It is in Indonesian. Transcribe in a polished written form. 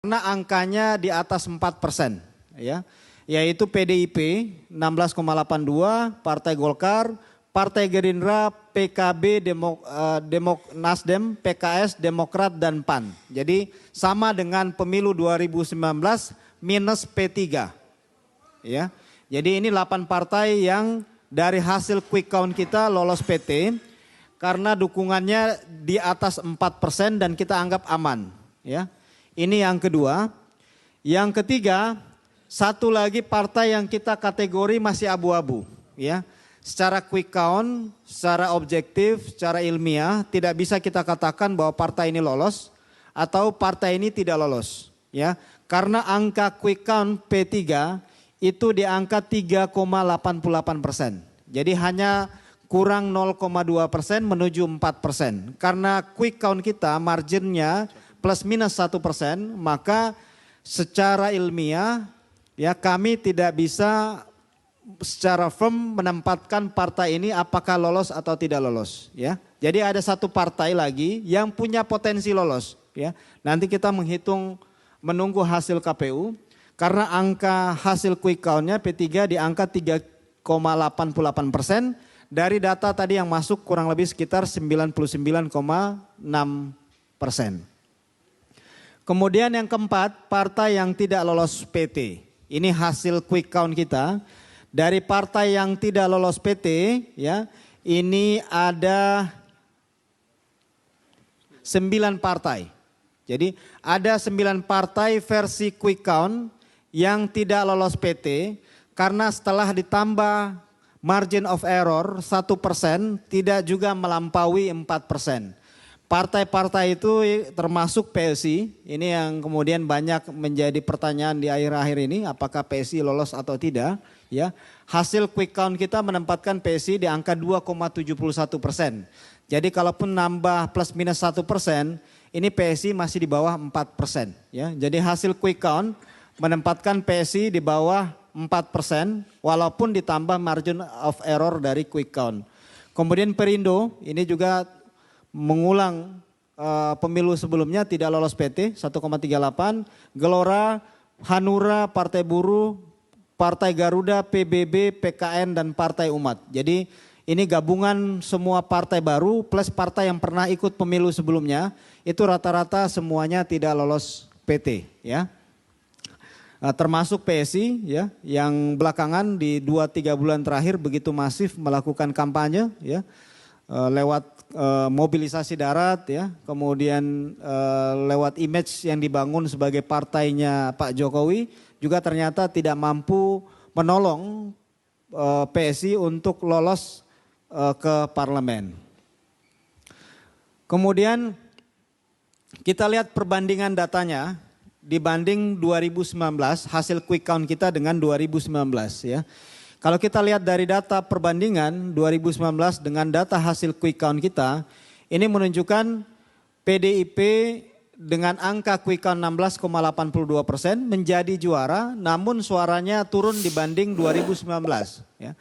karena angkanya di atas 4%, ya. Yaitu PDIP 16,82, Partai Golkar, Partai Gerindra, PKB, Nasdem, PKS, Demokrat, dan PAN. Jadi sama dengan pemilu 2019 minus P3. Ya. Jadi ini 8 partai yang dari hasil quick count kita lolos PT karena dukungannya di atas 4% dan kita anggap aman. Ya. Ini yang kedua. Yang ketiga, satu lagi partai yang kita kategori masih abu-abu. Ya. Secara quick count, secara objektif, secara ilmiah tidak bisa kita katakan bahwa partai ini lolos atau partai ini tidak lolos. Ya. Karena angka quick count P3 itu di angka 3,88%. Jadi hanya kurang 0,2% menuju 4%. Karena quick count kita marginnya plus minus 1%, maka secara ilmiah ya kami tidak bisa secara firm menempatkan partai ini apakah lolos atau tidak lolos. Ya. Jadi ada satu partai lagi yang punya potensi lolos. Ya. Nanti kita menunggu hasil KPU. Karena angka hasil quick count-nya P3 di angka 3,88%. Dari data tadi yang masuk kurang lebih sekitar 99,6%. Kemudian yang keempat, partai yang tidak lolos PT. Ini hasil quick count kita. Dari partai yang tidak lolos PT, ya, ini ada 9 partai. Jadi ada 9 partai versi quick count yang tidak lolos PT karena setelah ditambah margin of error 1% tidak juga melampaui 4%. Partai-partai itu termasuk PSI, ini yang kemudian banyak menjadi pertanyaan di akhir-akhir ini, apakah PSI lolos atau tidak. Ya, hasil quick count kita menempatkan PSI di angka 2,71%. Jadi kalaupun nambah plus minus 1%, ini PSI masih di bawah 4%. Ya, jadi hasil quick count menempatkan PSI di bawah 4%, walaupun ditambah margin of error dari quick count. Kemudian Perindo, ini juga mengulang pemilu sebelumnya tidak lolos PT 1,38, Gelora, Hanura, Partai Buruh, Partai Garuda, PBB, PKN, dan Partai Umat. Jadi ini gabungan semua partai baru plus partai yang pernah ikut pemilu sebelumnya, itu rata-rata semuanya tidak lolos PT. Ya. Termasuk PSI ya, yang belakangan di 2-3 bulan terakhir begitu masif melakukan kampanye ya, lewat mobilisasi darat ya, kemudian lewat image yang dibangun sebagai partainya Pak Jokowi juga ternyata tidak mampu menolong PSI untuk lolos ke parlemen. Kemudian kita lihat perbandingan datanya dibanding 2019 hasil quick count kita dengan 2019 ya. Kalau kita lihat dari data perbandingan 2019 dengan data hasil quick count kita, ini menunjukkan PDIP dengan angka quick count 16,82% menjadi juara, namun suaranya turun dibanding 2019. Ya.